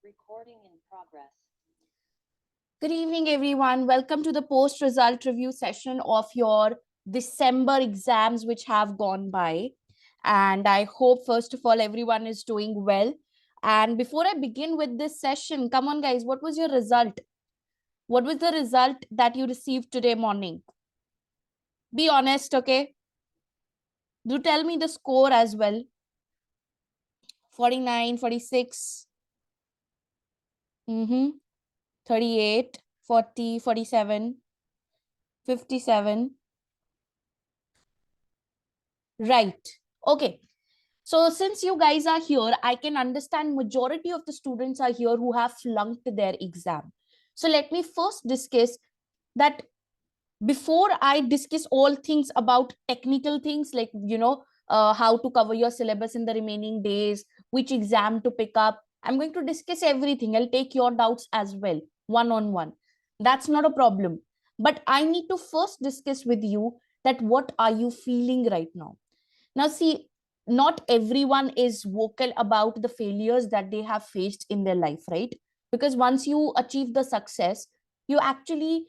Recording in progress. Good evening, everyone. Welcome to the post-result review session of your December exams, which have gone by. And I hope, first of all, everyone is doing well. And before I begin with this session, come on, guys, what was your result? What was the result that you received today morning? Be honest, okay? Do tell me the score as well. 49, 46, 38, 40, 47, 57. Right. Okay. So since you guys are here, I can understand majority of the students are here who have flunked their exam. So let me first discuss that before I discuss all things about technical things like, how to cover your syllabus in the remaining days, which exam to pick up. I'm going to discuss everything. I'll take your doubts as well, one-on-one. That's not a problem. But I need to first discuss with you that what are you feeling right now? Now, see, not everyone is vocal about the failures that they have faced in their life, right? Because once you achieve the success, you actually,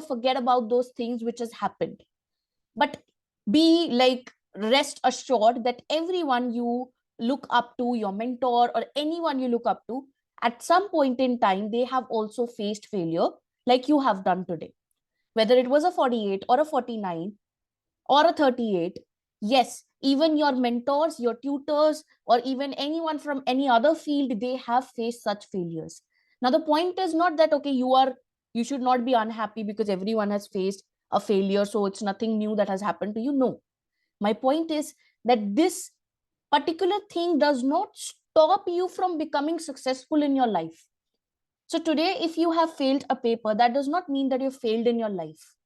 forget about those things which has happened. But be like, rest assured that everyone you look up to, your mentor or anyone you look up to, at some point in time, they have also faced failure like you have done today. Whether it was a 48 or a 49 or a 38, yes, even your mentors, your tutors, or even anyone from any other field, they have faced such failures. Now the point is not that okay, you should not be unhappy because everyone has faced a failure, so it's nothing new that has happened to you. No, my point is that this particular thing does not stop you from becoming successful in your life. So today, if you have failed a paper, that does not mean that you failed in your life.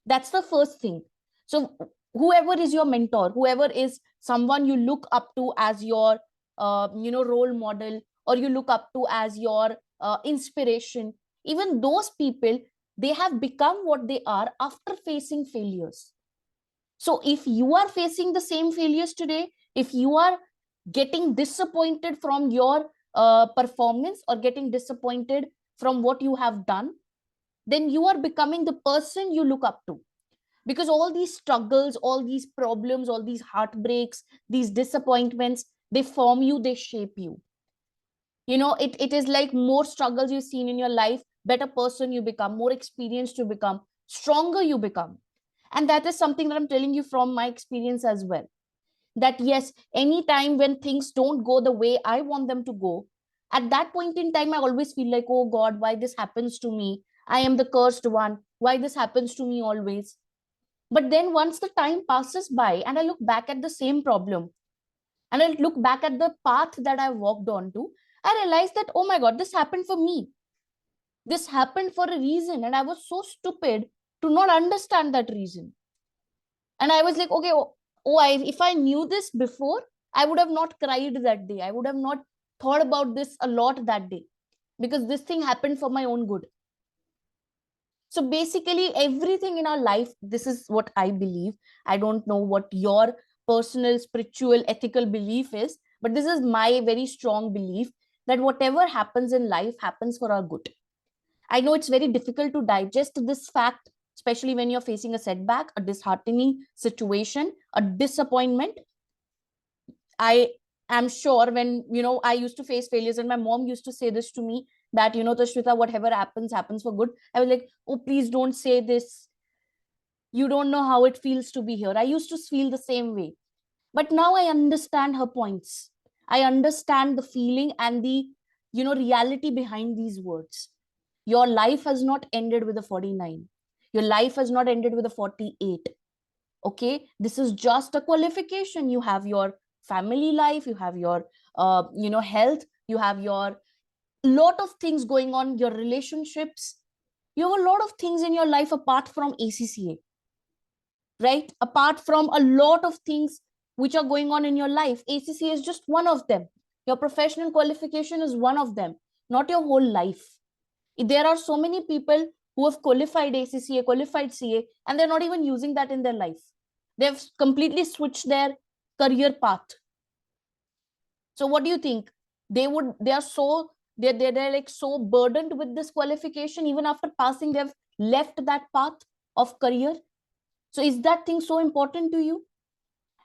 That's the first thing. So whoever is your mentor, whoever is someone you look up to as your, role model, or you look up to as your inspiration, even those people, they have become what they are after facing failures. So if you are facing the same failures today, if you are getting disappointed from your performance or getting disappointed from what you have done, then you are becoming the person you look up to. Because all these struggles, all these problems, all these heartbreaks, these disappointments, they form you, they shape you. It is like more struggles you've seen in your life, better person you become, more experienced you become, stronger you become. And that is something that I'm telling you from my experience as well, that yes, anytime when things don't go the way I want them to go, at that point in time I always feel like, oh god, why this happens to me? I am the cursed one. Why this happens to me always? But then once the time passes by and I look back at the same problem, and I look back at the path that I walked on to, I realized that, oh my god, this happened for me. This happened for a reason, and I was so stupid to not understand that reason. And I was like, okay, if I knew this before, I would have not cried that day. I would have not thought about this a lot that day, because this thing happened for my own good. So basically, everything in our life, this is what I believe. I don't know what your personal, spiritual, ethical belief is, but this is my very strong belief that whatever happens in life happens for our good. I know it's very difficult to digest this fact, especially when you're facing a setback, a disheartening situation, a disappointment. I am sure when, I used to face failures and my mom used to say this to me that, Tashrita, whatever happens, happens for good. I was like, oh, please don't say this. You don't know how it feels to be here. I used to feel the same way. But now I understand her points. I understand the feeling and the, reality behind these words. Your life has not ended with a 49. Your life has not ended with a 48. Okay, this is just a qualification. You have your family life, you have your health, you have your lot of things going on, your relationships. You have a lot of things in your life apart from ACCA, right? Apart from a lot of things which are going on in your life, ACCA is just one of them. Your professional qualification is one of them, not your whole life. There are so many people who have qualified ACCA, qualified CA, and they're not even using that in their life. They've completely switched their career path. So what do you think? They are so They're like so burdened with this qualification. Even after passing, they've left that path of career. So is that thing so important to you?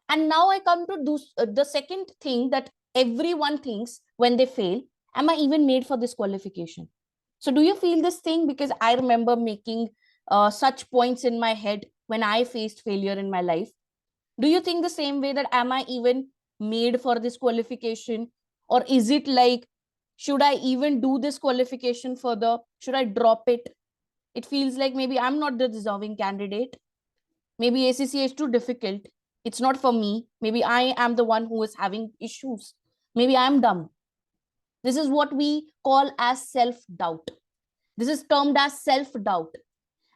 And now I come to the second thing that everyone thinks when they fail: am I even made for this qualification? So do you feel this thing? Because I remember making such points in my head when I faced failure in my life. Do you think the same way, that am I even made for this qualification? Or is it like, should I even do this qualification further? Should I drop it? It feels like maybe I'm not the deserving candidate. Maybe ACCA is too difficult. It's not for me. Maybe I am the one who is having issues. Maybe I'm dumb. This is what we call as self-doubt. This is termed as self-doubt.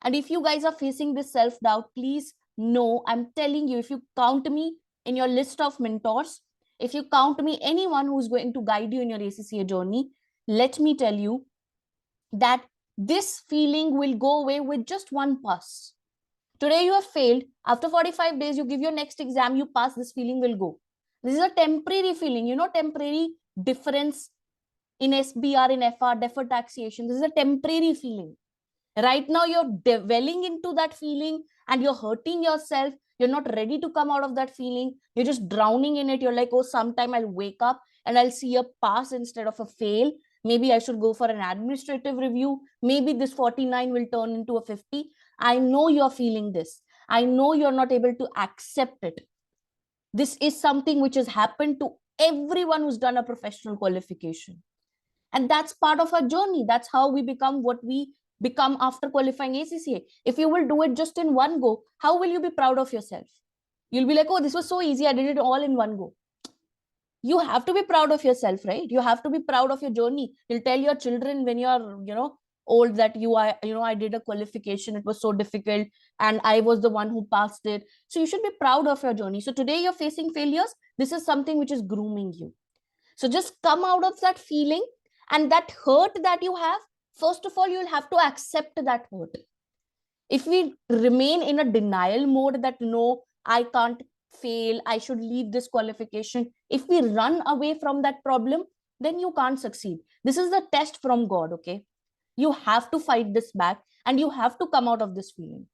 And if you guys are facing this self-doubt, please know, I'm telling you, if you count me in your list of mentors, if you count me anyone who's going to guide you in your ACCA journey, let me tell you that this feeling will go away with just one pass. Today you have failed. After 45 days, you give your next exam, you pass, this feeling will go. This is a temporary feeling, temporary difference in SBR, in FR, deferred taxation. This is a temporary feeling. Right now, you're dwelling into that feeling and you're hurting yourself. You're not ready to come out of that feeling. You're just drowning in it. You're like, oh, sometime I'll wake up and I'll see a pass instead of a fail. Maybe I should go for an administrative review. Maybe this 49 will turn into a 50. I know you're feeling this. I know you're not able to accept it. This is something which has happened to everyone who's done a professional qualification. And that's part of our journey. That's how we become what we become after qualifying ACCA. If you will do it just in one go, how will you be proud of yourself? You'll be like, oh, this was so easy. I did it all in one go. You have to be proud of yourself, right? You have to be proud of your journey. You'll tell your children when you're, old, that I did a qualification. It was so difficult and I was the one who passed it. So you should be proud of your journey. So today you're facing failures. This is something which is grooming you. So just come out of that feeling, and that hurt that you have, first of all, you'll have to accept that hurt. If we remain in a denial mode that no, I can't fail, I should leave this qualification, if we run away from that problem, then you can't succeed. This is the test from God, okay? You have to fight this back and you have to come out of this feeling.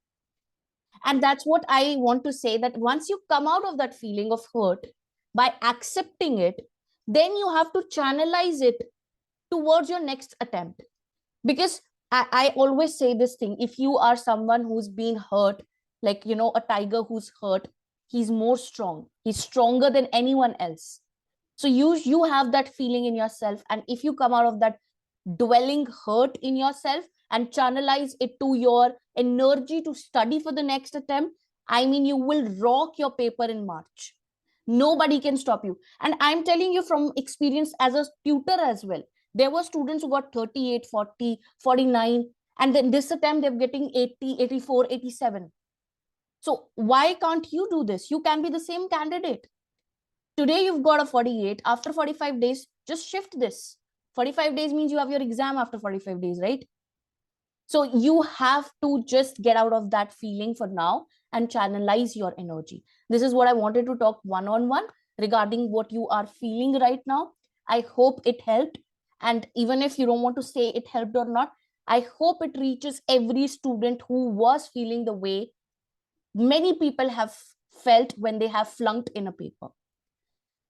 And that's what I want to say, that once you come out of that feeling of hurt, by accepting it, then you have to channelize it towards your next attempt. Because I always say this thing: if you are someone who's been hurt, like, a tiger who's hurt, he's more strong. He's stronger than anyone else. So you have that feeling in yourself. And if you come out of that dwelling hurt in yourself and channelize it to your energy to study for the next attempt, I mean, you will rock your paper in March. Nobody can stop you. And I'm telling you from experience as a tutor as well. There were students who got 38, 40, 49, and then this attempt they're getting 80, 84, 87. So why can't you do this? You can be the same candidate. Today you've got a 48. After 45 days, just shift this. 45 days means you have your exam after 45 days, right? So you have to just get out of that feeling for now and channelize your energy. This is what I wanted to talk one-on-one regarding what you are feeling right now. I hope it helped. And even if you don't want to say it helped or not, I hope it reaches every student who was feeling the way many people have felt when they have flunked in a paper.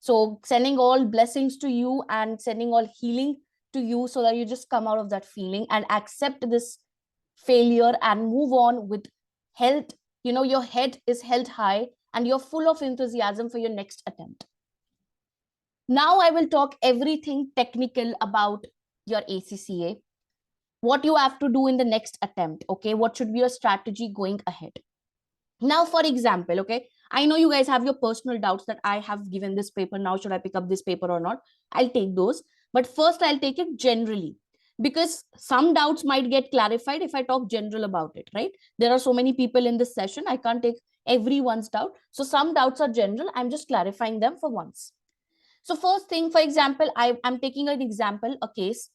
So sending all blessings to you and sending all healing to you, so that you just come out of that feeling and accept this failure and move on with health. Your head is held high and you're full of enthusiasm for your next attempt. Now I will talk everything technical about your ACCA, what you have to do in the next attempt, okay? What should be your strategy going ahead? Now, for example, okay, I know you guys have your personal doubts that I have given this paper. Now, should I pick up this paper or not? I'll take those. But first, I'll take it generally, because some doubts might get clarified if I talk general about it, right? There are so many people in this session. I can't take everyone's doubt. So some doubts are general. I'm just clarifying them for once. So first thing, for example, I'm taking an example, a case.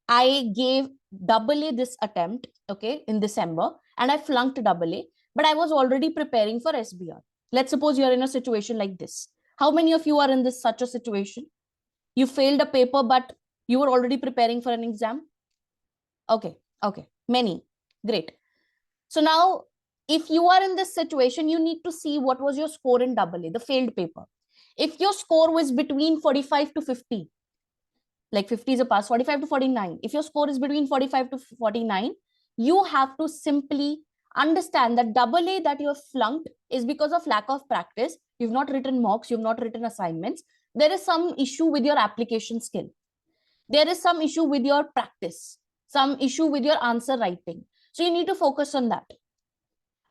I gave AA this attempt, okay, in December, and I flunked AA, but I was already preparing for SBR. Let's suppose you're in a situation like this. How many of you are in such a situation? You failed a paper, but You were already preparing for an exam? Okay, many. Great. So now, if you are in this situation, you need to see what was your score in AA, the failed paper. If your score was between 45 to 50, like 50 is a pass, 45 to 49. If your score is between 45 to 49, you have to simply understand that AA that you have flunked is because of lack of practice. You've not written mocks, you've not written assignments. There is some issue with your application skill. There is some issue with your practice, some issue with your answer writing. So you need to focus on that.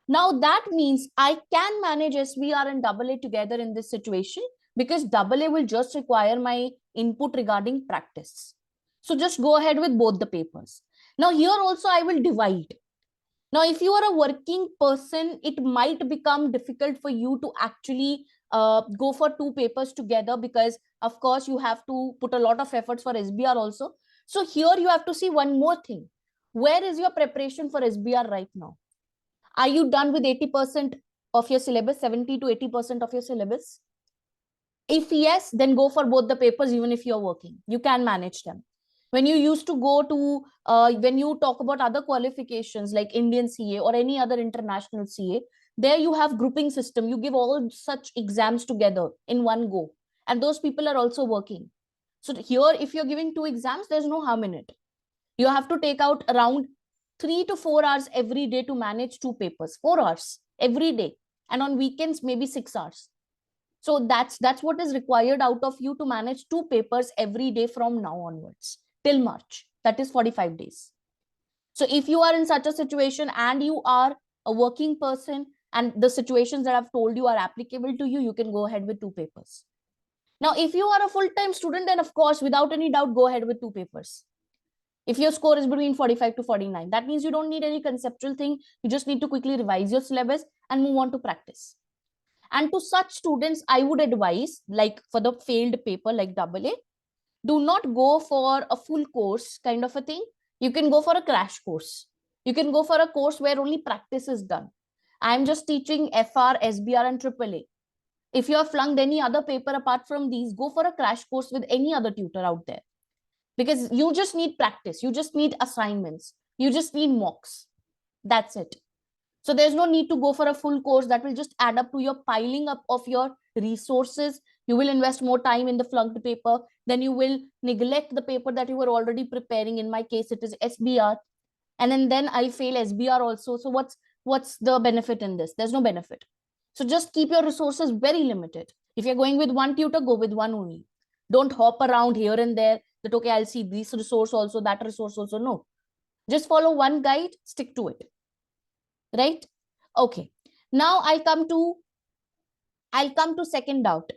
Now that means I can manage SBR and AA together in this situation because AA will just require my input regarding practice. So just go ahead with both the papers. Now here also I will divide. Now, if you are a working person, it might become difficult for you to actually go for two papers together because, of course, you have to put a lot of efforts for SBR also. So here you have to see one more thing. Where is your preparation for SBR right now? Are you done with 80% of your syllabus, 70 to 80% of your syllabus? If yes, then go for both the papers, even if you're working. You can manage them. When you used to go to, when you talk about other qualifications like Indian CA or any other international CA, there you have grouping system. You give all such exams together in one go. And those people are also working. So here, if you're giving two exams, there's no harm in it. You have to take out around 3 to 4 hours every day to manage two papers, 4 hours every day. And on weekends, maybe 6 hours. So that's what is required out of you to manage two papers every day from now onwards till March. That is 45 days. So if you are in such a situation and you are a working person and the situations that I've told you are applicable to you, you can go ahead with two papers. Now, if you are a full-time student, then of course, without any doubt, go ahead with two papers. If your score is between 45 to 49, that means you don't need any conceptual thing. You just need to quickly revise your syllabus and move on to practice. And to such students, I would advise, like for the failed paper like AA, do not go for a full course kind of a thing. You can go for a crash course. You can go for a course where only practice is done. I'm just teaching FR, SBR, and AAA. If you have flunked any other paper apart from these, go for a crash course with any other tutor out there. Because you just need practice. You just need assignments. You just need mocks. That's it. So there's no need to go for a full course that will just add up to your piling up of your resources. You will invest more time in the flunked paper. Then you will neglect the paper that you were already preparing. In my case, it is SBR. And then I'll fail SBR also. So what's the benefit in this? There's no benefit. So just keep your resources very limited. If you're going with one tutor, go with one only. Don't hop around here and there that, okay, I'll see this resource also, that resource also. No. Just follow one guide, stick to it. Right? Okay. Now I'll come to second doubt.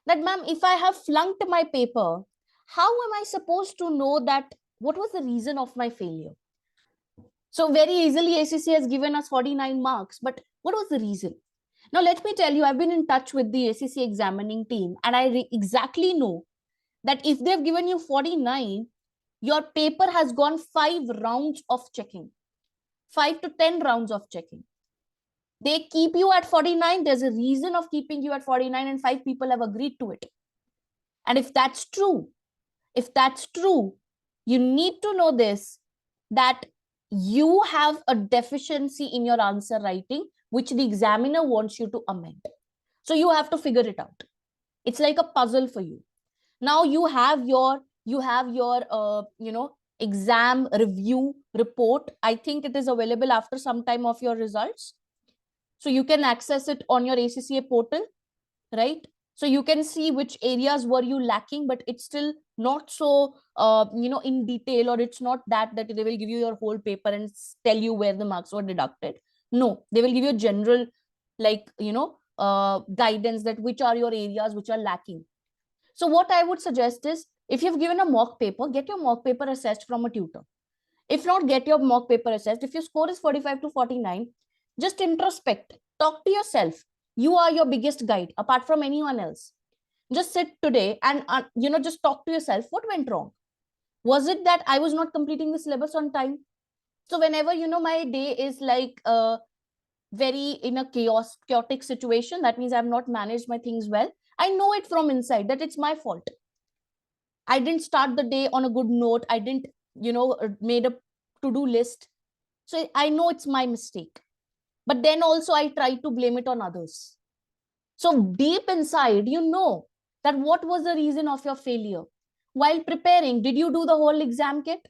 That, ma'am, if I have flunked my paper, how am I supposed to know that what was the reason of my failure? So very easily ACC has given us 49 marks, but what was the reason? Now let me tell you, I've been in touch with the ACC examining team and I exactly know that if they've given you 49, your paper has gone 5 rounds of checking. 5 to 10 rounds of checking. They keep you at 49. There's a reason of keeping you at 49 and 5 people have agreed to it. And if that's true, you need to know this, that you have a deficiency in your answer writing, which the examiner wants you to amend. So you have to figure it out. It's like a puzzle for you. Now you have your exam review report. I think it is available after some time of your results. So you can access it on your ACCA portal, right? So you can see which areas were you lacking, but it's still not so, in detail, or it's not that they will give you your whole paper and tell you where the marks were deducted. No, they will give you a general, guidance that which are your areas which are lacking. So what I would suggest is, if you've given a mock paper, get your mock paper assessed from a tutor. If not, get your mock paper assessed. If your score is 45 to 49, just introspect, talk to yourself. You are your biggest guide apart from anyone else. Just sit today and just talk to yourself. What went wrong? Was it that I was not completing the syllabus on time? So whenever my day is like very in a chaotic situation, that means I've not managed my things well. I know it from inside that it's my fault. I didn't start the day on a good note. I didn't, made a to-do list. So I know it's my mistake. But then also I try to blame it on others. So deep inside, you know that what was the reason of your failure. While preparing, did you do the whole exam kit?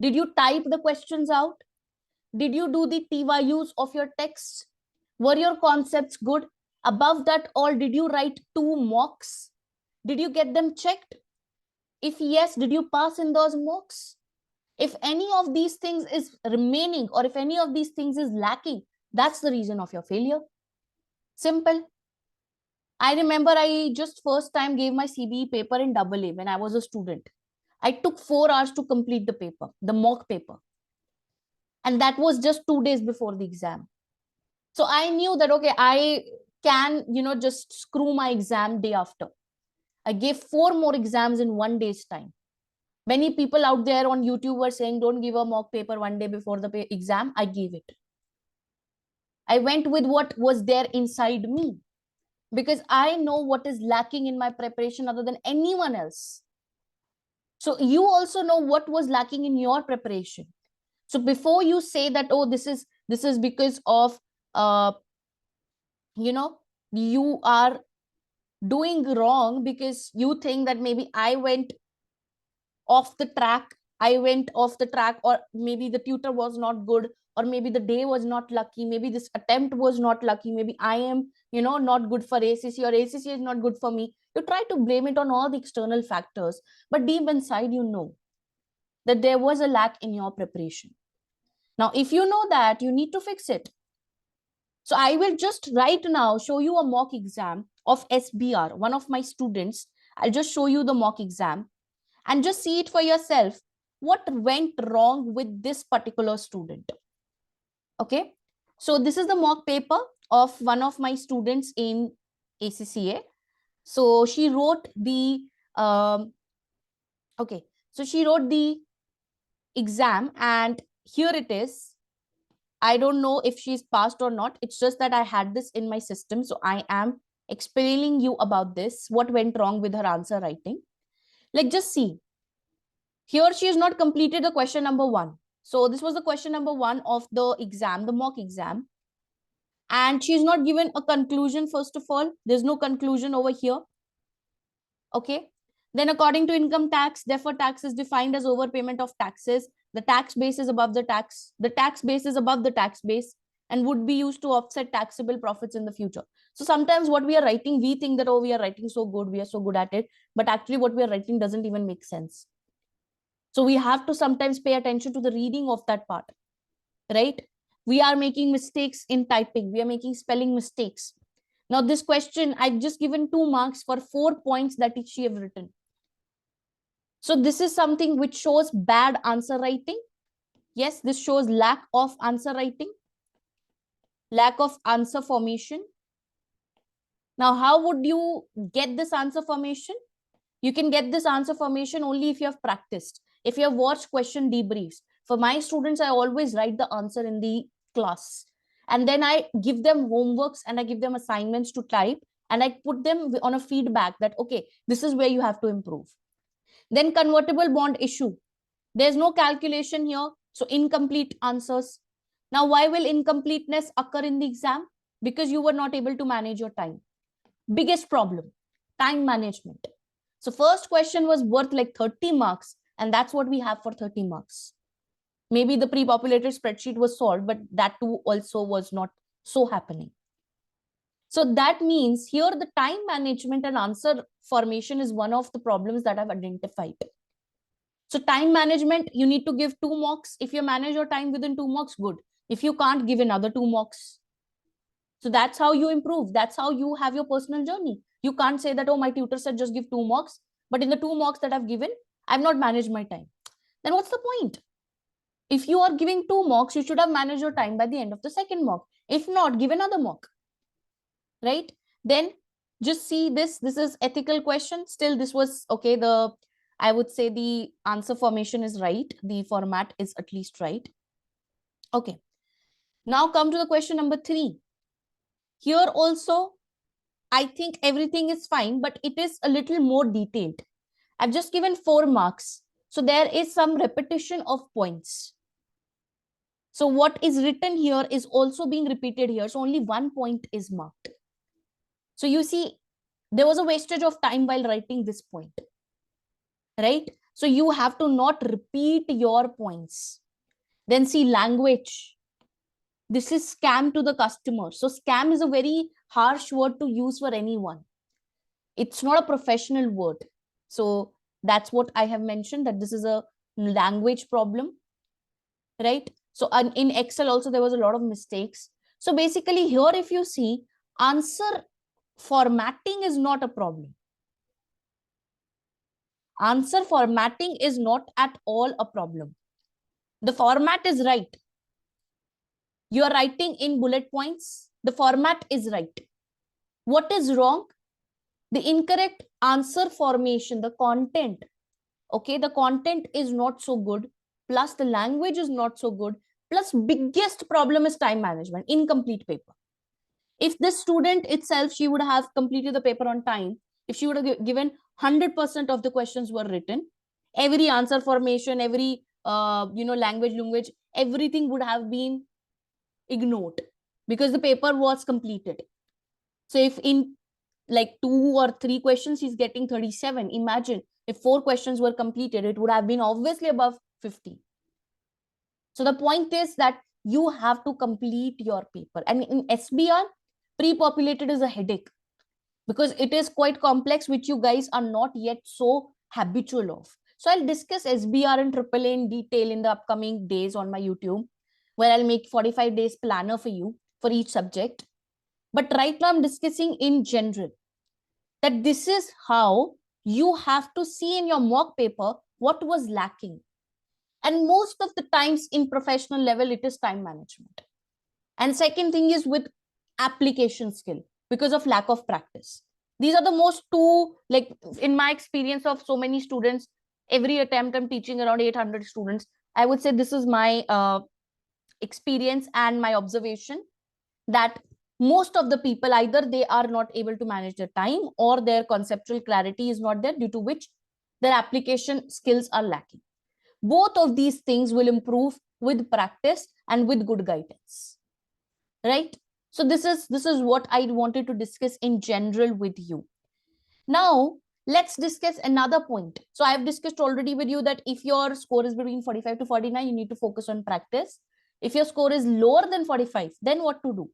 Did you type the questions out? Did you do the TYUs of your texts? Were your concepts good? Above that all, did you write 2 mocks? Did you get them checked? If yes, did you pass in those mocks? If any of these things is remaining, or if any of these things is lacking, that's the reason of your failure. Simple. I remember I just first time gave my CBE paper in AA when I was a student. I took 4 hours to complete the paper, the mock paper. And that was just 2 days before the exam. So I knew that, okay, I can, just screw my exam day after. I gave 4 more exams in 1 day's time. Many people out there on YouTube were saying, don't give a mock paper 1 day before the exam. I gave it. I went with what was there inside me, because I know what is lacking in my preparation other than anyone else. So you also know what was lacking in your preparation. So before you say that, oh, this is because of, you are doing wrong because you think that maybe I went off the track, or maybe the tutor was not good, or maybe the day was not lucky, maybe this attempt was not lucky, maybe I am, not good for ACC, or ACC is not good for me. You try to blame it on all the external factors, but deep inside, you know that there was a lack in your preparation. Now, if you know that, you need to fix it. So I will just right now show you a mock exam of SBR, one of my students. I'll just show you the mock exam and just see it for yourself. What went wrong with this particular student? Okay. So this is the mock paper of one of my students in ACCA. So she wrote the, okay. So she wrote the exam, and here it is. I don't know if she's passed or not. It's just that I had this in my system. So I am explaining you about this, what went wrong with her answer writing. Like, just see. Here she has not completed the question number 1. So this was the question number 1 of the exam, the mock exam. And she's not given a conclusion, first of all. There's no conclusion over here. Okay. Then according to income tax, deferred tax is defined as overpayment of taxes. The tax base is above the tax. The tax base is above the tax base and would be used to offset taxable profits in the future. So sometimes what we are writing, we think that, oh, we are writing so good, we are so good at it. But actually what we are writing doesn't even make sense. So we have to sometimes pay attention to the reading of that part, right? We are making mistakes in typing. We are making spelling mistakes. Now this question, I've just given 2 marks for 4 points that she have written. So this is something which shows bad answer writing. Yes, this shows lack of answer writing, lack of answer formation. Now, how would you get this answer formation? You can get this answer formation only if you have practiced, if you have watched question debriefs. For my students, I always write the answer in the class. And then I give them homeworks and I give them assignments to type. And I put them on a feedback that, okay, this is where you have to improve. Then convertible bond issue. There's no calculation here. So incomplete answers. Now, why will incompleteness occur in the exam? Because you were not able to manage your time. Biggest problem, time management. So first question was worth like 30 marks. And that's what we have for 30 marks. Maybe the pre-populated spreadsheet was solved, but that too also was not so happening. So that means here the time management and answer formation is one of the problems that I've identified. So time management, you need to give 2 marks. If you manage your time within 2 marks, good. If you can't, give another 2 marks. So that's how you improve. That's how you have your personal journey. You can't say that, oh, my tutor said just give 2 marks, but in the 2 marks that I've given, I've not managed my time. Then what's the point? If you are giving 2 marks, you should have managed your time by the end of the second mock. If not, give another mock. Right? Then just see this. This is ethical question. Still, this was okay. I would say the answer formation is right. The format is at least right. Okay. Now come to the question number 3. Here also, I think everything is fine, but it is a little more detailed. I've just given 4 marks. So there is some repetition of points. So what is written here is also being repeated here. So only 1 point is marked. So you see, there was a wastage of time while writing this point, right? So you have to not repeat your points. Then see language. This is scam to the customer. So scam is a very harsh word to use for anyone. It's not a professional word. So that's what I have mentioned, that this is a language problem, right? So in Excel also, there was a lot of mistakes. So basically here, if you see, answer formatting is not a problem. Answer formatting is not at all a problem. The format is right. You are writing in bullet points. The format is right. What is wrong? The incorrect answer formation, the content. Okay, the content is not so good. Plus the language is not so good. Plus biggest problem is time management, incomplete paper. If this student itself, she would have completed the paper on time, if she would have given 100% of the questions were written, every answer formation, every language, everything would have been ignored because the paper was completed. So if in like 2 or 3 questions he's getting 37, imagine if 4 questions were completed, it would have been obviously above 50. So the point is that you have to complete your paper. And in SBR, pre-populated is a headache because it is quite complex, which you guys are not yet so habitual of. So I'll discuss SBR and AAA in detail in the upcoming days on my YouTube, where I'll make 45 days planner for you for each subject. But right now I'm discussing in general that this is how you have to see in your mock paper what was lacking. And most of the times in professional level, it is time management. And second thing is with application skill because of lack of practice. These are the most two, like in my experience of so many students, every attempt I'm teaching around 800 students. I would say this is my experience and my observation that most of the people, either they are not able to manage their time or their conceptual clarity is not there, due to which their application skills are lacking. Both of these things will improve with practice and with good guidance, right? So this is what I wanted to discuss in general with you. Now let's discuss another point. So I have discussed already with you that if your score is between 45 to 49, you need to focus on practice. If your score is lower than 45, then what to do?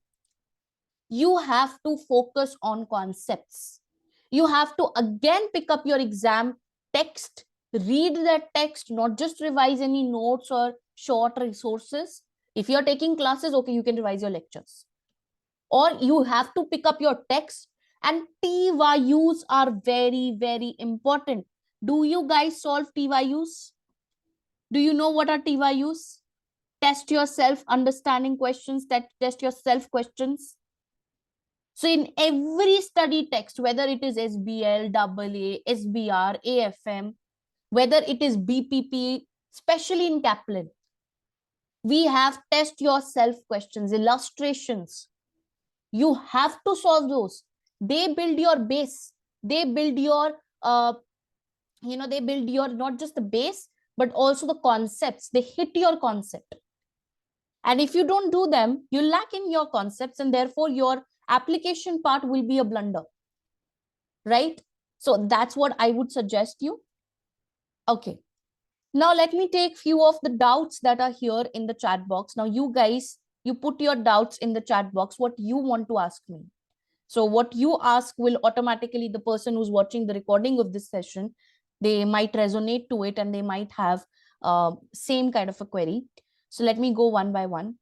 You have to focus on concepts. You have to again pick up your exam text, read that text, not just revise any notes or short resources. If you're taking classes, okay, you can revise your lectures. Or you have to pick up your text, and TYUs are very, very important. Do you guys solve TYUs? Do you know what are TYUs? Test yourself understanding questions, test yourself questions. So in every study text, whether it is SBL, AA, SBR, AFM, whether it is BPP, especially in Kaplan, we have test yourself questions, illustrations. You have to solve those. They build your base. They build your, they build your, not just the base, but also the concepts. They hit your concept. And if you don't do them, you lack in your concepts, and therefore your application part will be a blunder, right? So that's what I would suggest you. Okay. Now let me take few of the doubts that are here in the chat box. Now you guys, you put your doubts in the chat box, what you want to ask me. So what you ask will automatically, the person who's watching the recording of this session, they might resonate to it and they might have same kind of a query. So let me go one by one.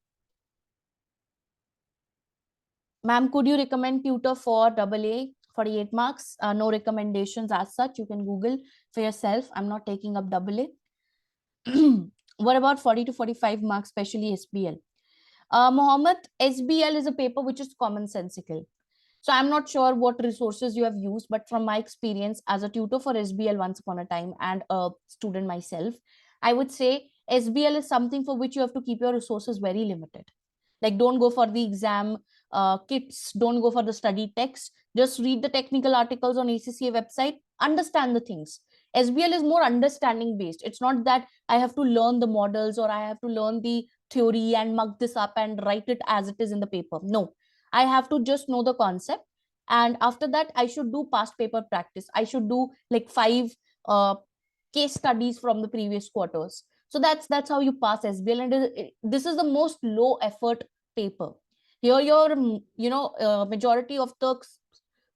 Ma'am, could you recommend tutor for AA 48 marks? No recommendations as such. You can Google for yourself. I'm not taking up AA. What about 40 to 45 marks, especially SBL? Mohammed, SBL is a paper which is commonsensical. So I'm not sure what resources you have used, but from my experience as a tutor for SBL once upon a time and a student myself, I would say SBL is something for which you have to keep your resources very limited. Like don't go for the exam kits, don't go for the study text, just read the technical articles on ACCA website, understand the things. SBL is more understanding based. It's not that I have to learn the models or I have to learn the theory and mug this up and write it as it is in the paper. No, I have to just know the concept. And after that, I should do past paper practice. I should do like 5 case studies from the previous quarters. So that's how you pass SBL. And this is the most low effort paper. Here, your majority of the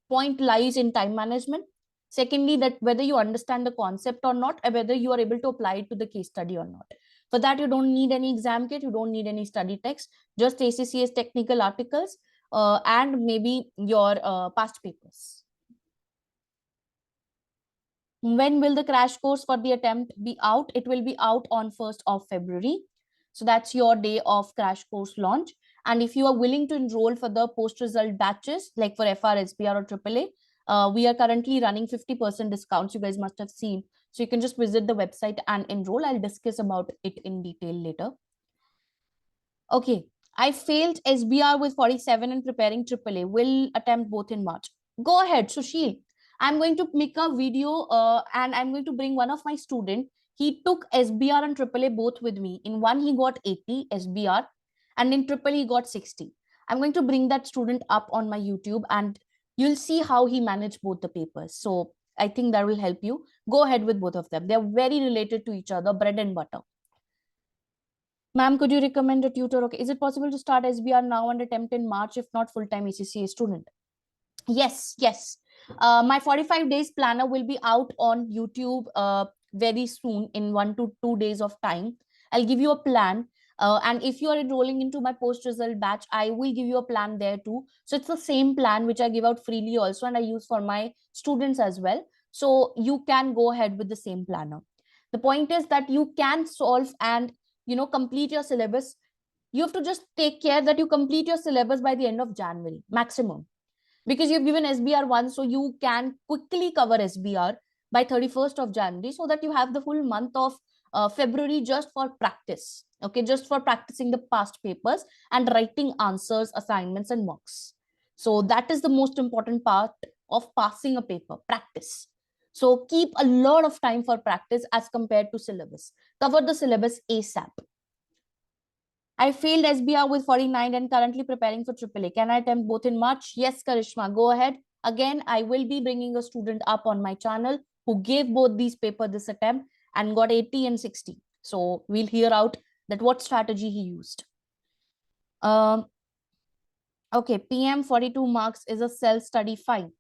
point lies in time management. Secondly, that whether you understand the concept or not, or whether you are able to apply it to the case study or not. For that, you don't need any exam kit, you don't need any study text, just ACCA's technical articles and maybe your past papers. When will the crash course for the attempt be out? It will be out on 1st of February. So that's your day of crash course launch. And if you are willing to enroll for the post-result batches, like for FR, SBR or AAA, we are currently running 50% discounts. You guys must have seen. So you can just visit the website and enroll. I'll discuss about it in detail later. Okay, I failed SBR with 47 and preparing AAA. Will attempt both in March. Go ahead, Sushil. I'm going to make a video and I'm going to bring one of my students. He took SBR and AAA both with me. In one, he got 80 SBR and in AAA, he got 60. I'm going to bring that student up on my YouTube and you'll see how he managed both the papers. So I think that will help you. Go ahead with both of them. They're very related to each other, bread and butter. Ma'am, could you recommend a tutor? Okay, is it possible to start SBR now and attempt in March if not full-time ACCA student? Yes, yes. My 45 days planner will be out on YouTube very soon in 1 to 2 days of time. I'll give you a plan. And if you are enrolling into my post-result batch, I will give you a plan there too. So it's the same plan which I give out freely also and I use for my students as well. So you can go ahead with the same planner. The point is that you can solve and complete your syllabus. You have to just take care that you complete your syllabus by the end of January maximum, because you've given SBR once, so you can quickly cover SBR by 31st of January so that you have the full month of February just for practice. Okay, just for practicing the past papers and writing answers, assignments and mocks. So that is the most important part of passing a paper, practice. So keep a lot of time for practice as compared to syllabus. Cover the syllabus ASAP. I failed SBR with 49 and currently preparing for AAA. Can I attempt both in March? Yes, Karishma, go ahead. Again, I will be bringing a student up on my channel who gave both these papers this attempt and got 80 and 60. So we'll hear out that what strategy he used. Okay, PM 42 marks is a self-study fine.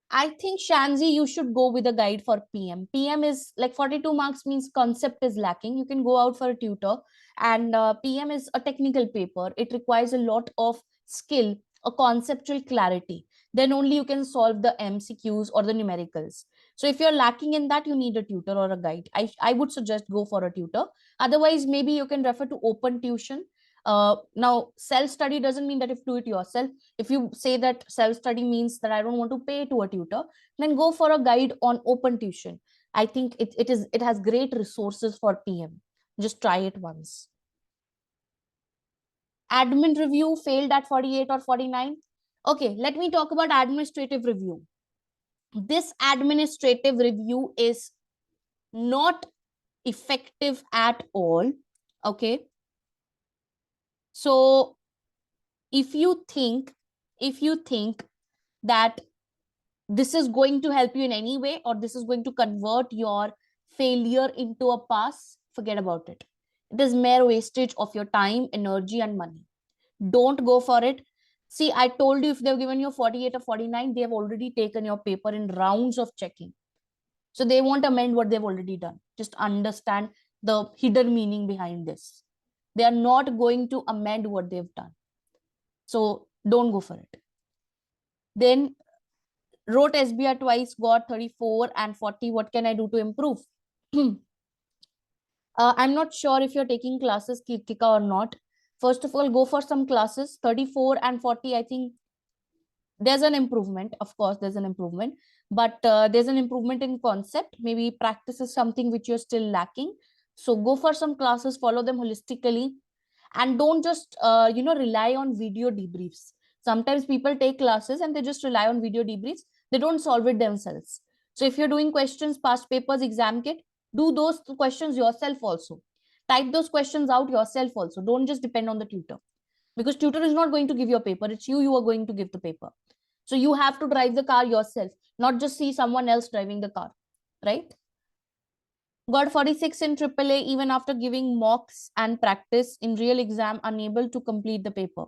I think, Shanzi, you should go with a guide for PM. PM is like 42 marks means concept is lacking. You can go out for a tutor. And PM is a technical paper. It requires a lot of skill, a conceptual clarity. Then only you can solve the MCQs or the numericals. So if you're lacking in that, you need a tutor or a guide. I would suggest go for a tutor. Otherwise, maybe you can refer to open tuition. Now, self-study doesn't mean that if you do it yourself. If you say that self-study means that I don't want to pay to a tutor, then go for a guide on open tuition. I think it has great resources for PM. Just try it once. Admin review failed at 48 or 49. Okay, let me talk about administrative review. This administrative review is not effective at all. Okay. So if you think that this is going to help you in any way, or this is going to convert your failure into a pass, forget about it. It is mere wastage of your time, energy and money. Don't go for it. See, I told you, if they've given you 48 or 49, they have already taken your paper in rounds of checking. So they won't amend what they've already done. Just understand the hidden meaning behind this. They are not going to amend what they've done. So don't go for it. Then wrote SBR twice, got 34 and 40. What can I do to improve? I'm not sure if you're taking classes, Kirtika, or not. First of all, go for some classes. 34 and 40, I think there's an improvement. Of course, there's an improvement. But there's an improvement in concept. Maybe practice is something which you're still lacking. So go for some classes, follow them holistically. And don't just, rely on video debriefs. Sometimes people take classes and they just rely on video debriefs. They don't solve it themselves. So if you're doing questions, past papers, exam kit, do those questions yourself also. Type those questions out yourself also. Don't just depend on the tutor, because tutor is not going to give you a paper. It's you are going to give the paper. So you have to drive the car yourself, not just see someone else driving the car, right? Got 46 in AAA even after giving mocks and practice in real exam, unable to complete the paper.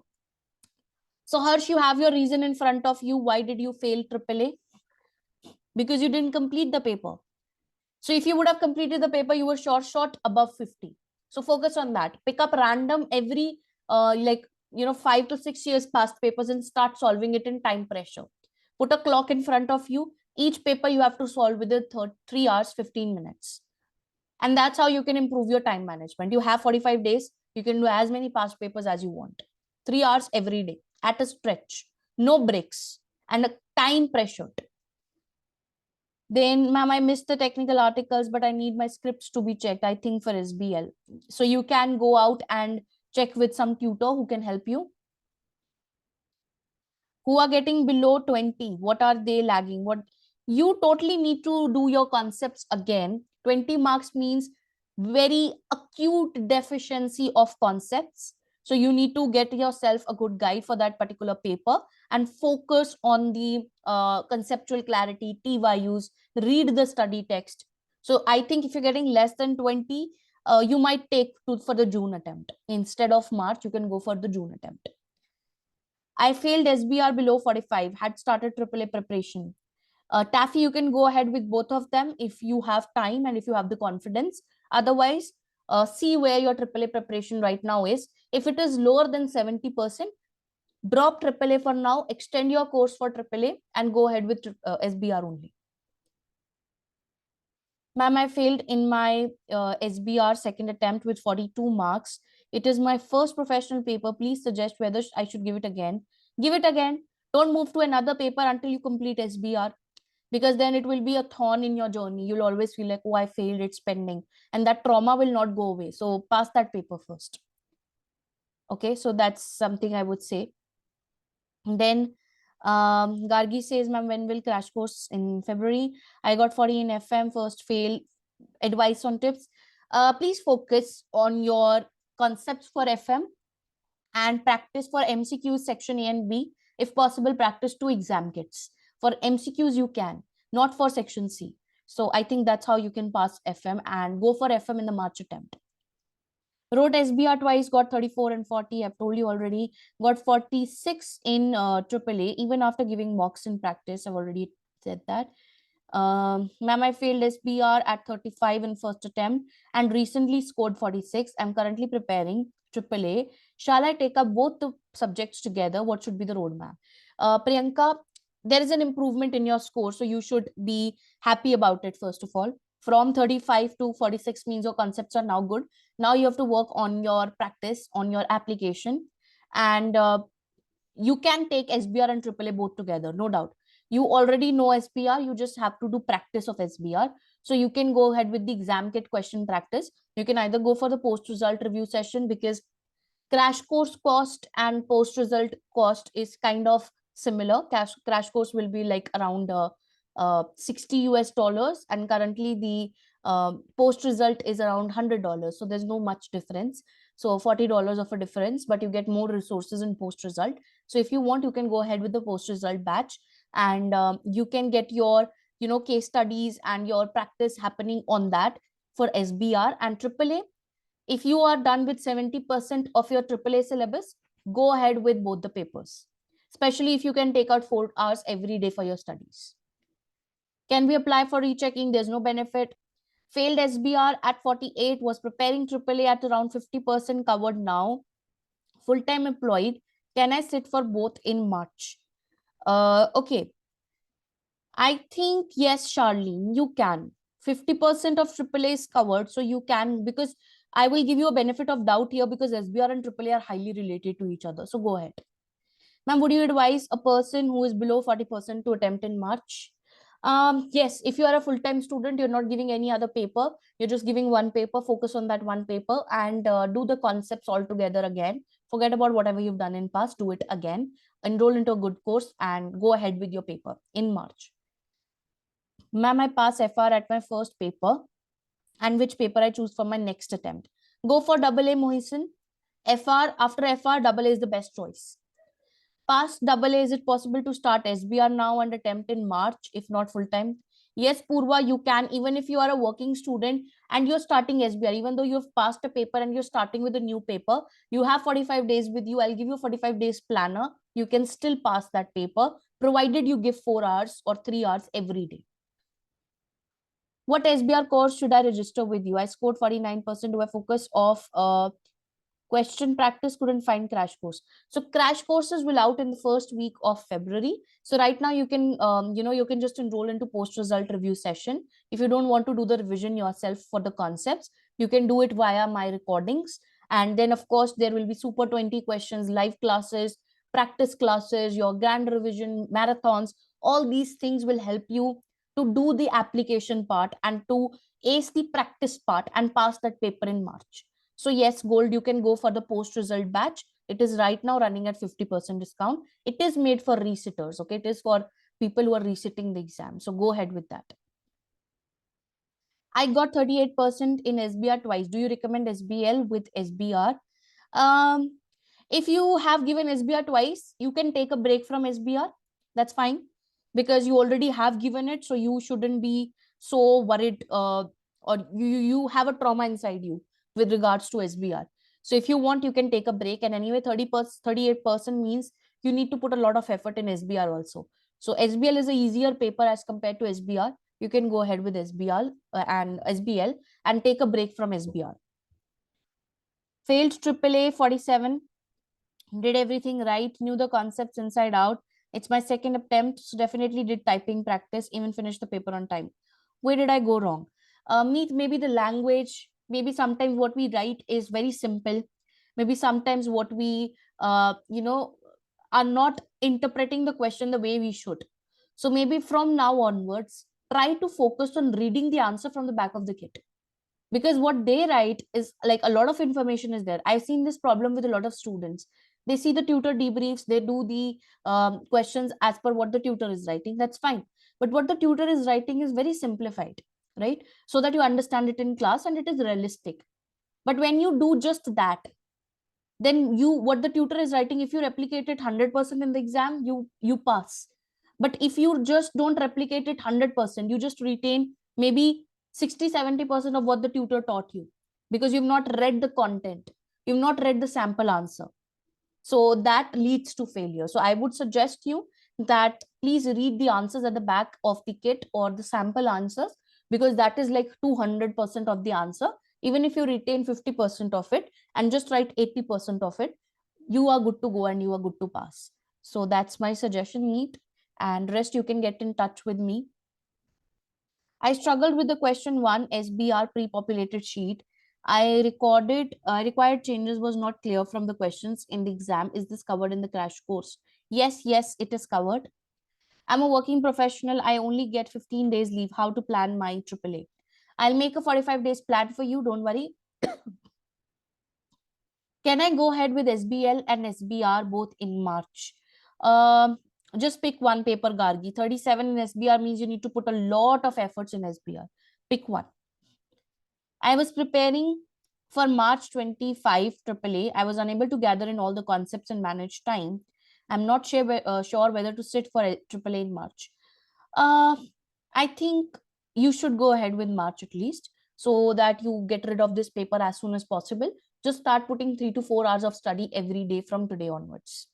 So Harsh, you have your reason in front of you. Why did you fail AAA? Because you didn't complete the paper. So if you would have completed the paper, you were short above 50. So focus on that. Pick up random every 5 to 6 years past papers and start solving it in time pressure. Put a clock in front of you. Each paper you have to solve within 3 hours, 15 minutes. And that's how you can improve your time management. You have 45 days. You can do as many past papers as you want. 3 hours every day at a stretch. No breaks and a time pressured. Then, ma'am, I missed the technical articles, but I need my scripts to be checked, I think, for SBL. So you can go out and check with some tutor who can help you. Who are getting below 20, what are they lagging? What you totally need to do your concepts again. 20 marks means very acute deficiency of concepts. So you need to get yourself a good guide for that particular paper and focus on the conceptual clarity, T values, read the study text. So I think if you're getting less than 20, you might take for the June attempt. Instead of March, you can go for the June attempt. I failed SBR below 45, had started AAA preparation. Taffy, you can go ahead with both of them if you have time and if you have the confidence. Otherwise, see where your AAA preparation right now is. If it is lower than 70%, drop AAA for now, extend your course for AAA and go ahead with SBR only. Ma'am, I failed in my SBR second attempt with 42 marks. It is my first professional paper. Please suggest whether I should give it again. Give it again. Don't move to another paper until you complete SBR, because then it will be a thorn in your journey. You'll always feel like, oh, I failed, it's pending. And that trauma will not go away. So pass that paper first. Okay, so that's something I would say. And then Gargi says, ma'am, when will crash course? In February. I got 40 in FM, first fail. Advice on tips. Please focus on your concepts for FM and practice for MCQs section A and B. If possible, practice 2 exam kits. For MCQs, you can, not for section C. So I think that's how you can pass FM and go for FM in the March attempt. Wrote SBR twice, got 34 and 40. I've told you already. Got 46 in AAA, even after giving mocks in practice. I've already said that. Ma'am, I failed SBR at 35 in first attempt and recently scored 46. I'm currently preparing AAA. Shall I take up both the subjects together? What should be the roadmap? Priyanka, there is an improvement in your score, so you should be happy about it, first of all. From 35 to 46 means your concepts are now good. Now you have to work on your practice, on your application, and you can take SBR and AAA both together, no doubt. You already know SBR, you just have to do practice of SBR. So you can go ahead with the exam kit question practice. You can either go for the post-result review session, because crash course cost and post-result cost is kind of similar. Crash course will be like around 60 US dollars, and currently the post result is around $100. So there's no much difference. So $40 of a difference, but you get more resources in post result. So if you want, you can go ahead with the post result batch, and you can get your case studies and your practice happening on that for SBR and AAA. If you are done with 70% of your AAA syllabus, go ahead with both the papers, especially if you can take out 4 hours every day for your studies. Can we apply for rechecking? There's no benefit. Failed SBR at 48, was preparing AAA at around 50% covered now. Full-time employed. Can I sit for both in March? Okay. I think yes, Charlene, you can. 50% of AAA is covered, so you can, because I will give you a benefit of doubt here, because SBR and AAA are highly related to each other. So go ahead. Ma'am, would you advise a person who is below 40% to attempt in March? Yes, if you are a full-time student, you're not giving any other paper. You're just giving one paper, focus on that one paper, and do the concepts all together again. Forget about whatever you've done in past, do it again. Enroll into a good course and go ahead with your paper in March. Ma'am, I pass FR at my first paper, and which paper I choose for my next attempt? Go for double A, Mohisan. FR, after FR, double A is the best choice. Past double A, is it possible to start SBR now and attempt in March, if not full time? Yes, Purva, you can, even if you are a working student and you're starting SBR, even though you've passed a paper and you're starting with a new paper, you have 45 days with you. I'll give you 45 days planner. You can still pass that paper, provided you give 4 hours or 3 hours every day. What SBR course should I register with you? I scored 49%. Do I focus off question practice? Couldn't find crash course. So crash courses will out in the first week of February. So right now you can you can just enroll into post result review session. If you don't want to do the revision yourself for the concepts, you can do it via my recordings. And then of course there will be super 20 questions, live classes, practice classes, your grand revision, marathons. All these things will help you to do the application part and to ace the practice part and pass that paper in March. So yes, Gold, you can go for the post-result batch. It is right now running at 50% discount. It is made for resitters, okay? It is for people who are resitting the exam. So go ahead with that. I got 38% in SBR twice. Do you recommend SBL with SBR? Um, if you have given SBR twice, you can take a break from SBR. That's fine because you already have given it. So you shouldn't be so worried or you have a trauma inside you with regards to SBR. So if you want, you can take a break. And anyway, 38% means you need to put a lot of effort in SBR also. So SBL is a easier paper as compared to SBR. You can go ahead with SBL and SBL and take a break from SBR. Failed AAA 47. Did everything right, knew the concepts inside out. It's my second attempt, so definitely did typing practice, even finished the paper on time. Where did I go wrong? Maybe the language, maybe sometimes what we write is very simple. Maybe sometimes what we, are not interpreting the question the way we should. So maybe from now onwards, try to focus on reading the answer from the back of the kit, because what they write is like a lot of information is there. I've seen this problem with a lot of students. They see the tutor debriefs, they do the questions as per what the tutor is writing. That's fine, but what the tutor is writing is very simplified, right? So that you understand it in class and it is realistic. But when you do just that, then you, what the tutor is writing, if you replicate it 100% in the exam, you pass. But if you just don't replicate it 100%, you just retain maybe 60-70% of what the tutor taught you, because you've not read the content, you've not read the sample answer. So that leads to failure. So I would suggest you that please read the answers at the back of the kit or the sample answers, because that is like 200% of the answer. Even if you retain 50% of it and just write 80% of it, you are good to go and you are good to pass. So that's my suggestion, Neat. And rest you can get in touch with me. I struggled with the question 1 SBR pre-populated sheet. Required changes was not clear from the questions in the exam. Is this covered in the crash course? Yes, it is covered. I'm a working professional. I only get 15 days leave. How to plan my AAA? I'll make a 45 days plan for you. Don't worry. Can I go ahead with SBL and SBR both in March? Just pick one paper, Gargi. 37 in SBR means you need to put a lot of efforts in SBR. Pick one. I was preparing for March 25 AAA. I was unable to gather in all the concepts and manage time. I'm not sure whether to sit for AAA in March. I think you should go ahead with March at least, so that you get rid of this paper as soon as possible. Just start putting 3 to 4 hours of study every day from today onwards.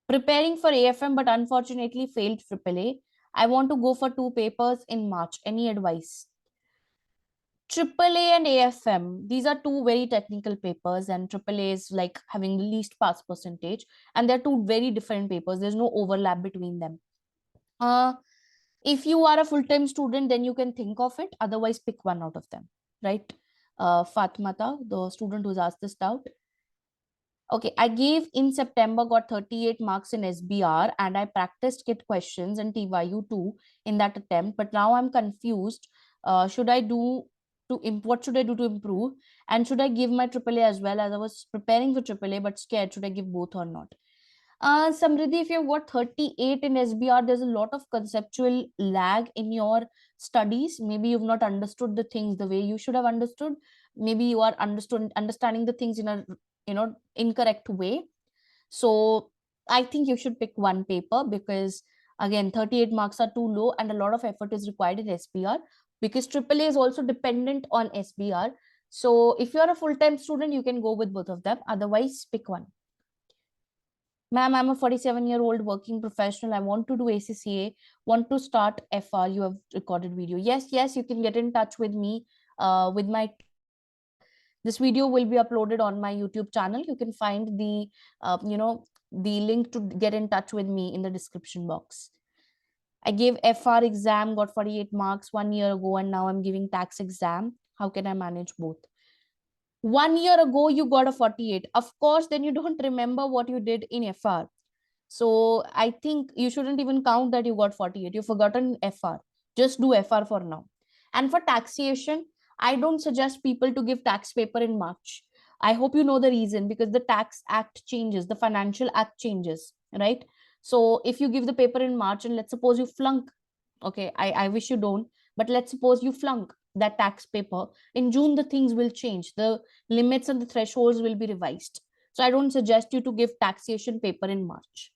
Preparing for AFM, but unfortunately failed AAA. I want to go for 2 papers in March. Any advice? AAA and AFM, these are 2 very technical papers, and AAA is like having the least pass percentage, and they're 2 very different papers. There's no overlap between them. If you are a full-time student, then you can think of it. Otherwise, pick one out of them, right? Fatmata, the student who's asked this doubt. Okay, I gave in September, got 38 marks in SBR, and I practiced kit questions and TYU too in that attempt. But now I'm confused. Should I do what should I do to improve? And should I give my AAA as well? As I was preparing for AAA, but scared, should I give both or not? Samriddhi, if you've got 38 in SBR, there's a lot of conceptual lag in your studies. Maybe you've not understood the things the way you should have understood. Maybe you are understanding the things in a incorrect way. So I think you should pick one paper, because again 38 marks are too low and a lot of effort is required in SBR, because AAA is also dependent on SBR. So if you're a full-time student, you can go with both of them. Otherwise, pick one. Ma'am, I'm a 47-year-old working professional. I want to do ACCA, want to start FR. You have recorded video. Yes, you can get in touch with me with my. This video will be uploaded on my YouTube channel. You can find the link to get in touch with me in the description box. I gave FR exam, got 48 marks 1 year ago, and now I'm giving tax exam. How can I manage both? 1 year ago, you got a 48. Of course, then you don't remember what you did in FR. So I think you shouldn't even count that you got 48. You've forgotten FR. Just do FR for now. And for taxation, I don't suggest people to give tax paper in March. I hope you know the reason, because the Tax Act changes, the Financial Act changes, right? So if you give the paper in March and let's suppose you flunk, okay, I wish you don't, but let's suppose you flunk that tax paper, in June, the things will change. The limits and the thresholds will be revised. So I don't suggest you to give taxation paper in March.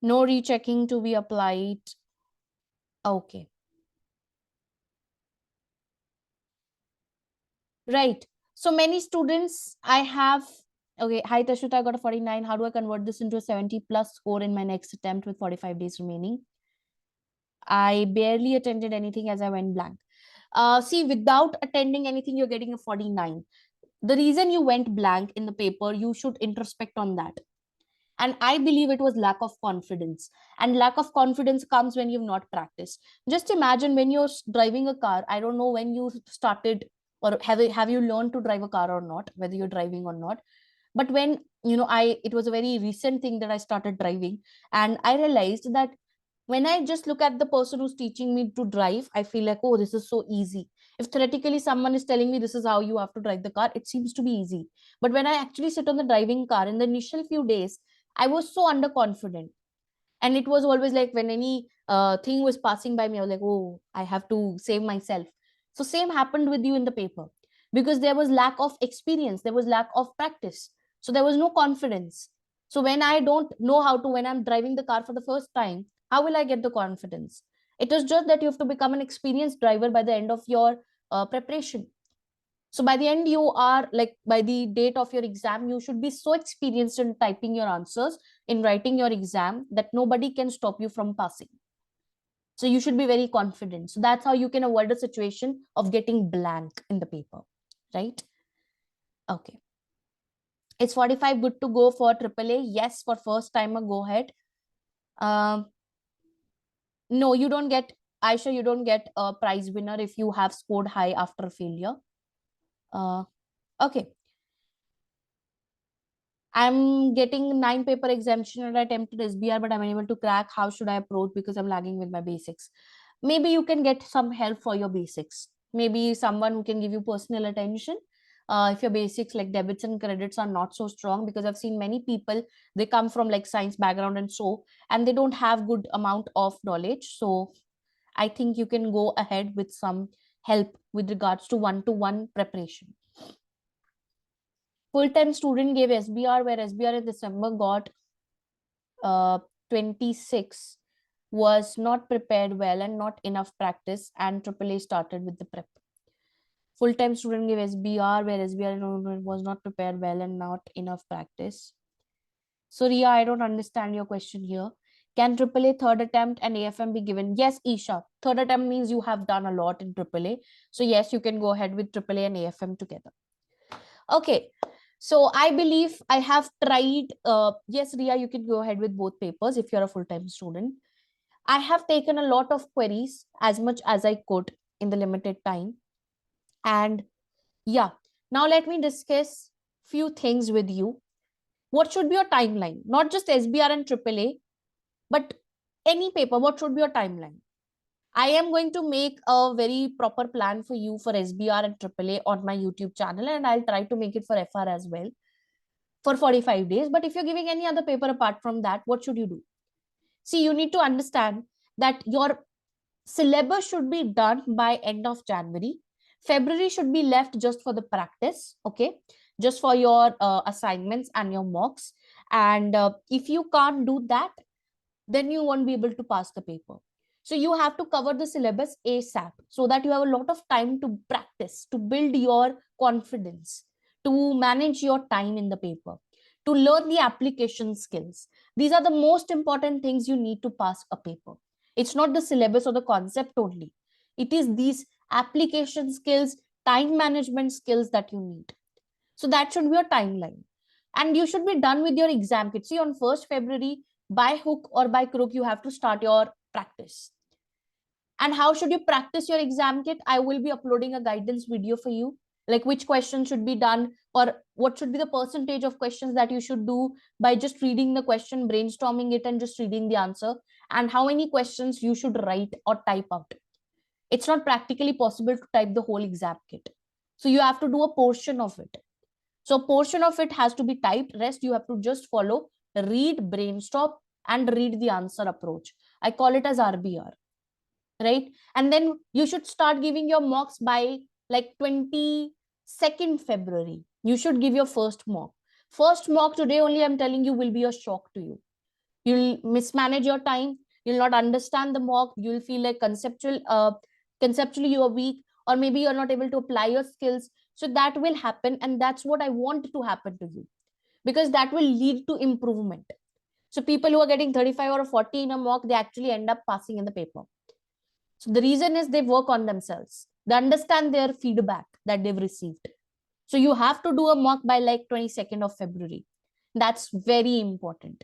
No rechecking to be applied. Okay. Right. So many students I have. Okay. Hi, Tashuta, I got a 49. How do I convert this into a 70 plus score in my next attempt with 45 days remaining? I barely attended anything as I went blank. See, without attending anything, you're getting a 49. The reason you went blank in the paper, you should introspect on that. And I believe it was lack of confidence. And lack of confidence comes when you've not practiced. Just imagine when you're driving a car. I don't know when you started, or have you learned to drive a car or not, whether you're driving or not. But when it was a very recent thing that I started driving, and I realized that when I just look at the person who's teaching me to drive, I feel like, oh, this is so easy. If theoretically someone is telling me this is how you have to drive the car, it seems to be easy. But when I actually sit on the driving car in the initial few days, I was so underconfident. And it was always like when any thing was passing by me, I was like, oh, I have to save myself. So same happened with you in the paper, because there was lack of experience, there was lack of practice. So there was no confidence. So when I don't know how to, when I'm driving the car for the first time, how will I get the confidence? It is just that you have to become an experienced driver by the end of your preparation. So by the end, you are like, by the date of your exam, you should be so experienced in typing your answers, in writing your exam, that nobody can stop you from passing. So you should be very confident. So that's how you can avoid a situation of getting blank in the paper, right? Okay. It's 45 good to go for AAA? Yes, for first timer, go ahead. No, you don't get, Aisha, you don't get a prize winner if you have scored high after failure. Okay. I'm getting 9 paper exemption and I attempted SBR, but I'm unable to crack. How should I approach, because I'm lagging with my basics? Maybe you can get some help for your basics. Maybe someone who can give you personal attention. If your basics like debits and credits are not so strong, because I've seen many people, they come from like science background and they don't have good amount of knowledge. So I think you can go ahead with some help with regards to one-to-one preparation. Full-time student gave SBR, where SBR in December got 26, was not prepared well and not enough practice, and AAA started with the prep. Full-time student gave SBR, where SBR was not prepared well and not enough practice. So Ria, I don't understand your question here. Can AAA third attempt and AFM be given? Yes, Isha. Third attempt means you have done a lot in AAA. So yes, you can go ahead with AAA and AFM together. Okay. So I believe I have tried. Yes, Ria, you can go ahead with both papers if you're a full-time student. I have taken a lot of queries, as much as I could in the limited time. And yeah, now let me discuss few things with you. What should be your timeline? Not just SBR and AAA, but any paper. What should be your timeline? I am going to make a very proper plan for you for SBR and AAA on my YouTube channel, and I'll try to make it for FR as well. for 45 days. But if you're giving any other paper apart from that, what should you do? See, you need to understand that your syllabus should be done by end of January. February should be left just for the practice, okay? Just for your assignments and your mocks. And if you can't do that, then you won't be able to pass the paper. So you have to cover the syllabus ASAP so that you have a lot of time to practice, to build your confidence, to manage your time in the paper, to learn the application skills. These are the most important things you need to pass a paper. It's not the syllabus or the concept only. It is these application skills, time management skills that you need. So that should be your timeline. And you should be done with your exam kit. See, on 1st February, by hook or by crook, you have to start your practice. And how should you practice your exam kit? I will be uploading a guidance video for you, like which questions should be done, or what should be the percentage of questions that you should do by just reading the question, brainstorming it, and just reading the answer, and how many questions you should write or type out. It's not practically possible to type the whole exam kit. So you have to do a portion of it. So a portion of it has to be typed. Rest you have to just follow, read, brainstorm, and read the answer approach. I call it as RBR, right? And then you should start giving your mocks by like 22nd February. You should give your first mock. First mock today only, I'm telling you, will be a shock to you. You'll mismanage your time. You'll not understand the mock. You'll feel like conceptually you are weak, or maybe you're not able to apply your skills. So that will happen, and that's what I want to happen to you, because that will lead to improvement. So people who are getting 35 or 40 in a mock, they actually end up passing in the paper. So the reason is they work on themselves. They understand their feedback that they've received. So you have to do a mock by like 22nd of February. That's very important.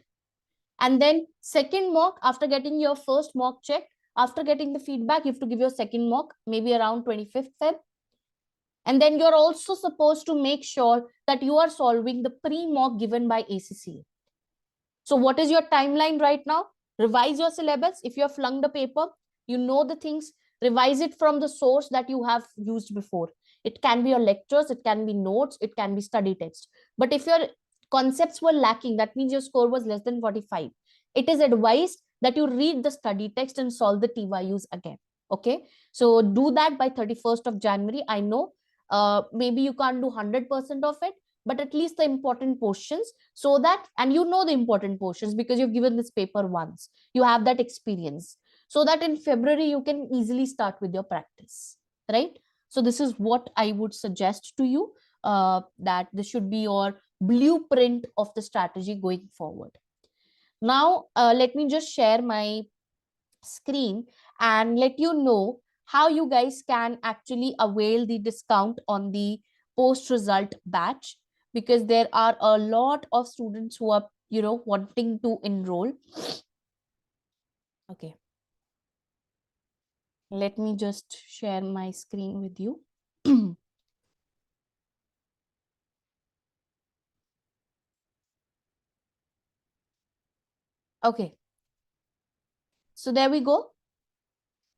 And then second mock, after getting your first mock check, after getting the feedback, you have to give your second mock, maybe around 25th Feb. And then you're also supposed to make sure that you are solving the pre-mock given by ACCA. So what is your timeline right now? Revise your syllabus. If you have flung the paper, you know the things, revise it from the source that you have used before. It can be your lectures, it can be notes, it can be study text. But if your concepts were lacking, that means your score was less than 45. It is advised that you read the study text and solve the TYUs again. Okay, so do that by 31st of January. I know maybe you can't do 100% of it, but at least the important portions, so that, and you know the important portions because you've given this paper once, you have that experience, so that in February you can easily start with your practice, right? So this is what I would suggest to you, that this should be your blueprint of the strategy going forward. Now, let me just share my screen and let you know how you guys can actually avail the discount on the post-result batch, because there are a lot of students who are, wanting to enroll. Okay. Let me just share my screen with you. Okay. So there we go.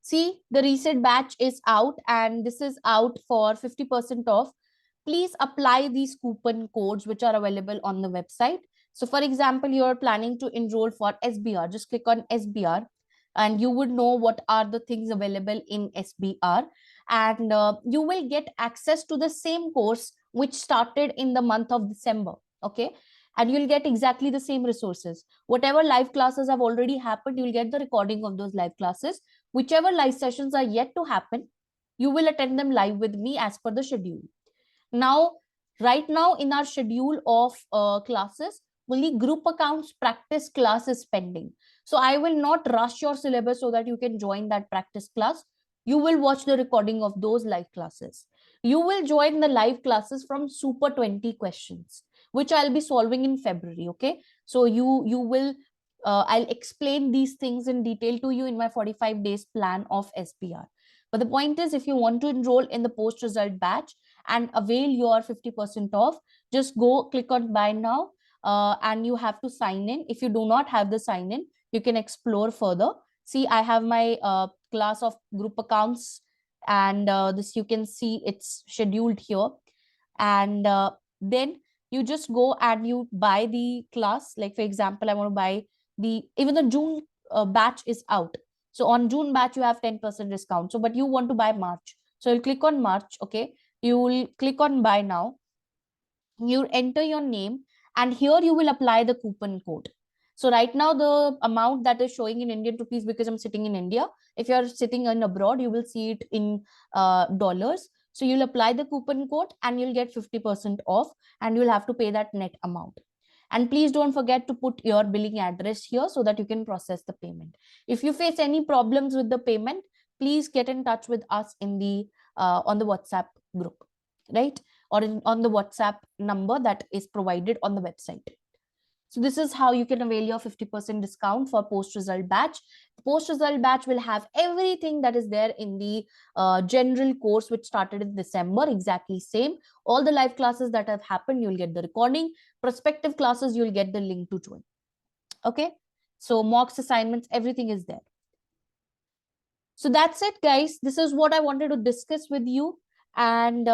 See, the reset batch is out, and this is out for 50% off. Please apply these coupon codes which are available on the website. So for example, you're planning to enroll for SBR, just click on SBR and you would know what are the things available in SBR, and you will get access to the same course which started in the month of December. Okay, and you'll get exactly the same resources. Whatever live classes have already happened, you'll get the recording of those live classes. Whichever live sessions are yet to happen, you will attend them live with me as per the schedule. Now, right now in our schedule of classes, only group accounts practice class is pending. So I will not rush your syllabus so that you can join that practice class. You will watch the recording of those live classes. You will join the live classes from Super 20 questions, which I'll be solving in February. Okay, so you will I'll explain these things in detail to you in my 45 days plan of SBR. But the point is, if you want to enroll in the post result batch and avail your 50% off, just go click on buy now, and you have to sign in. If you do not have the sign in, you can explore further. See, I have my class of group accounts, and this you can see it's scheduled here. And then you just go and you buy the class. Like for example, I want to buy even the June batch is out. So on June batch, you have 10% discount. So, but you want to buy March. So you'll click on March. Okay. You will click on buy now. You enter your name, and here you will apply the coupon code. So right now the amount that is showing in Indian rupees, because I'm sitting in India. If you're sitting in abroad, you will see it in dollars. So you'll apply the coupon code and you'll get 50% off, and you'll have to pay that net amount. And please don't forget to put your billing address here so that you can process the payment. If you face any problems with the payment, please get in touch with us in the on the WhatsApp group, right? Or on the WhatsApp number that is provided on the website. So this is how you can avail your 50% discount for post-result batch. Post-result batch will have everything that is there in the general course, which started in December, exactly same. All the live classes that have happened, you'll get the recording. Prospective classes, you'll get the link to join. Okay. So mocks, assignments, everything is there. So that's it, guys. This is what I wanted to discuss with you. And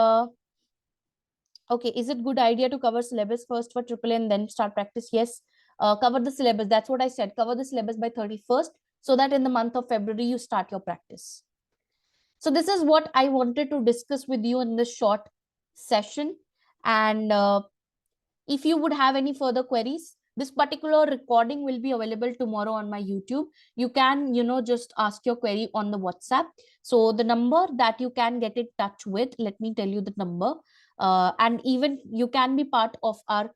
okay, is it good idea to cover syllabus first for AAA and then start practice? Yes. Cover the syllabus. That's what I said. Cover the syllabus by 31st so that in the month of February, you start your practice. So this is what I wanted to discuss with you in this short session. And if you would have any further queries, this particular recording will be available tomorrow on my YouTube. You can, just ask your query on the WhatsApp. So the number that you can get in touch with, let me tell you the number. And even you can be part of our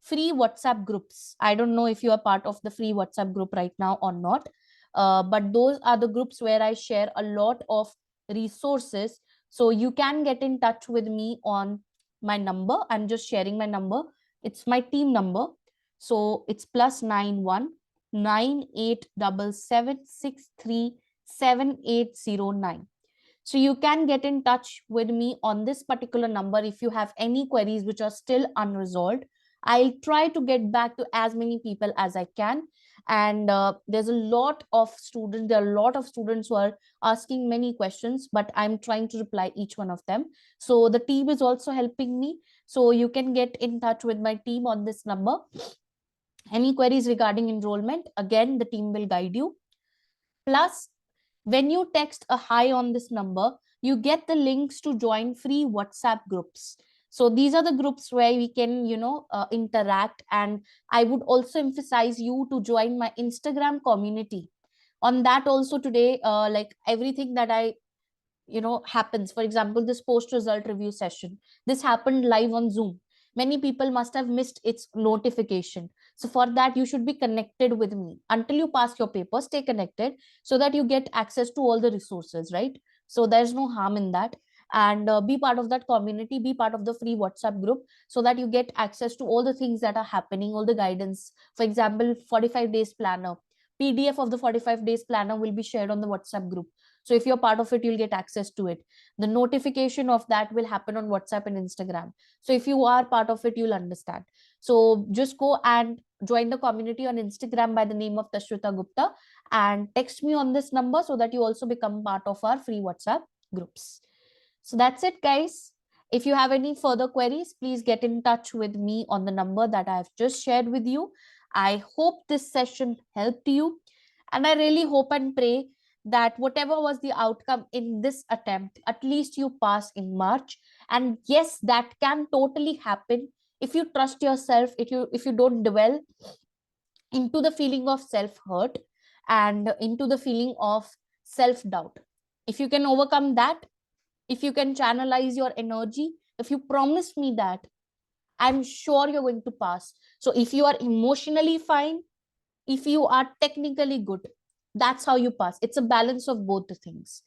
free WhatsApp groups. I don't know if you are part of the free WhatsApp group right now or not. But those are the groups where I share a lot of resources. So you can get in touch with me on my number. I'm just sharing my number. It's my team number. So it's +91 9877637809. So you can get in touch with me on this particular number if you have any queries which are still unresolved. I'll try to get back to as many people as I can. And there's a lot of students. There are a lot of students who are asking many questions, but I'm trying to reply each one of them. So the team is also helping me. So you can get in touch with my team on this number. Any queries regarding enrollment, again, the team will guide you. Plus, when you text a hi on this number, you get the links to join free WhatsApp groups. So these are the groups where we can, interact. And I would also emphasize you to join my Instagram community. On that also today, like everything that I happens, for example, this post result review session, this happened live on Zoom. Many people must have missed its notification. So for that, you should be connected with me until you pass your paper. Stay connected so that you get access to all the resources, right? So there's no harm in that. And be part of that community, be part of the free WhatsApp group so that you get access to all the things that are happening, all the guidance. For example, 45 days planner, PDF of the 45 days planner will be shared on the WhatsApp group. So if you're part of it, you'll get access to it. The notification of that will happen on WhatsApp and Instagram. So if you are part of it, you'll understand. So just go and join the community on Instagram by the name of Tashrita Gupta and text me on this number so that you also become part of our free WhatsApp groups. So that's it, guys. If you have any further queries, please get in touch with me on the number that I've just shared with you. I hope this session helped you. And I really hope and pray that whatever was the outcome in this attempt, at least you pass in March. And yes, that can totally happen if you trust yourself, if you don't dwell into the feeling of self-hurt and into the feeling of self-doubt. If you can overcome that, if you can channelize your energy, if you promise me that, I'm sure you're going to pass. So if you are emotionally fine, if you are technically good, that's how you pass. It's a balance of both the things.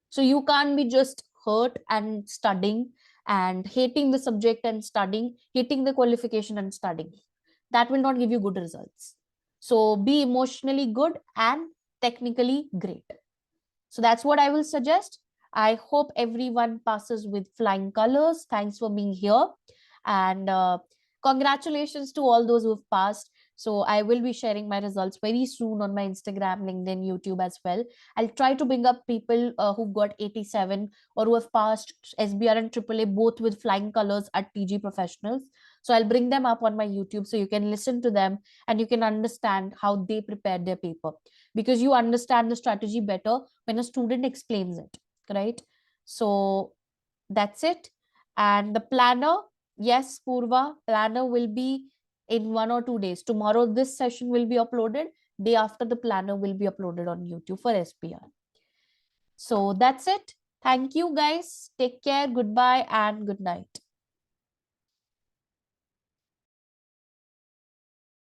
So you can't be just hurt and studying and hating the subject and studying, hating the qualification and studying. That will not give you good results. So be emotionally good and technically great. So that's what I will suggest. I hope everyone passes with flying colors. Thanks for being here. And congratulations to all those who have passed. So I will be sharing my results very soon on my Instagram, LinkedIn, YouTube as well. I'll try to bring up people who got 87 or who have passed SBR and AAA both with flying colors at TG Professionals. So I'll bring them up on my YouTube so you can listen to them and you can understand how they prepared their paper, because you understand the strategy better when a student explains it, right? So that's it. And the planner, yes, Purva, planner will be in 1 or 2 days. Tomorrow, this session will be uploaded. Day after, the planner will be uploaded on YouTube for SPR. So that's it. Thank you, guys. Take care. Goodbye and good night.